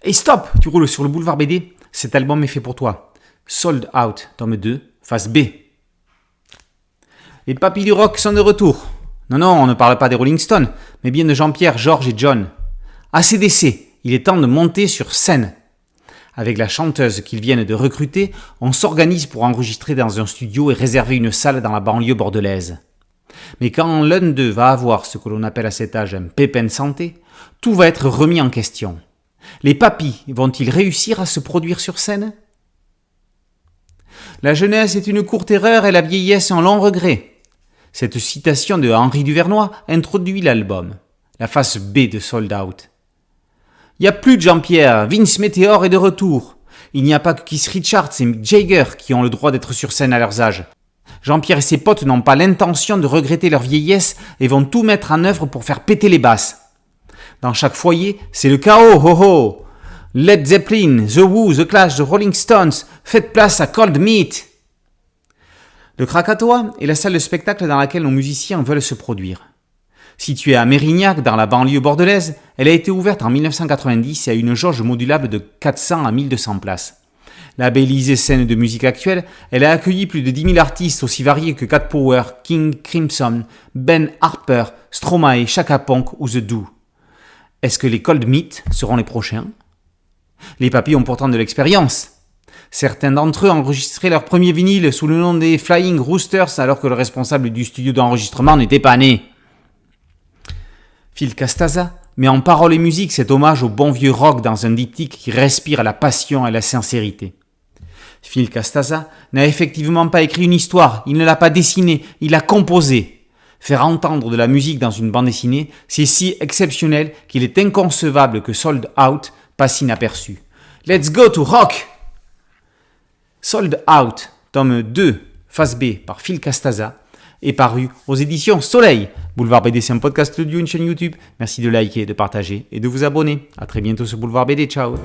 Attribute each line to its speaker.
Speaker 1: Hey stop, tu roules sur le boulevard BD, cet album est fait pour toi. Sold Out, tome 2, face B. Les papis du rock sont de retour. Non, on ne parle pas des Rolling Stones, mais bien de Jean-Pierre, Georges et John. AC/DC, il est temps de monter sur scène. Avec la chanteuse qu'ils viennent de recruter, on s'organise pour enregistrer dans un studio et réserver une salle dans la banlieue bordelaise. Mais quand l'un d'eux va avoir ce que l'on appelle à cet âge un pépin de santé, tout va être remis en question. Les papis vont-ils réussir à se produire sur scène ? La jeunesse est une courte erreur et la vieillesse un long regret. Cette citation de Henri Duvernois introduit l'album, la face B de Sold Out. Il n'y a plus de Jean-Pierre, Vince Meteor est de retour. Il n'y a pas que Keith Richards et Mick Jagger qui ont le droit d'être sur scène à leurs âges. Jean-Pierre et ses potes n'ont pas l'intention de regretter leur vieillesse et vont tout mettre en œuvre pour faire péter les basses. Dans chaque foyer, c'est le chaos, ho ho. Led Zeppelin, The Who, The Clash, The Rolling Stones, faites place à Cold Meat. Le Krakatoa est la salle de spectacle dans laquelle nos musiciens veulent se produire. Située à Mérignac, dans la banlieue bordelaise, elle a été ouverte en 1990 et a une jauge modulable de 400 à 1200 places. Labellisée scène de musique actuelle, elle a accueilli plus de 10 000 artistes aussi variés que Cat Power, King Crimson, Ben Harper, Stromae, Chaka Ponk ou The Do. Est-ce que les Cold Meat seront les prochains ? Les papis ont pourtant de l'expérience. Certains d'entre eux ont enregistré leur premier vinyle sous le nom des Flying Roosters alors que le responsable du studio d'enregistrement n'était pas né. Phil Castaza met en parole et musique cet hommage au bon vieux rock dans un diptyque qui respire la passion et la sincérité. Phil Castaza n'a effectivement pas écrit une histoire, il ne l'a pas dessinée, il l'a composée. Faire entendre de la musique dans une bande dessinée, c'est si exceptionnel qu'il est inconcevable que Sold Out passe inaperçu. Let's go to rock! Sold Out, tome 2, face B par Phil Castaza, est paru aux éditions Soleil. Boulevard BD, c'est un podcast audio, une chaîne YouTube. Merci de liker, de partager et de vous abonner. A très bientôt sur Boulevard BD, ciao!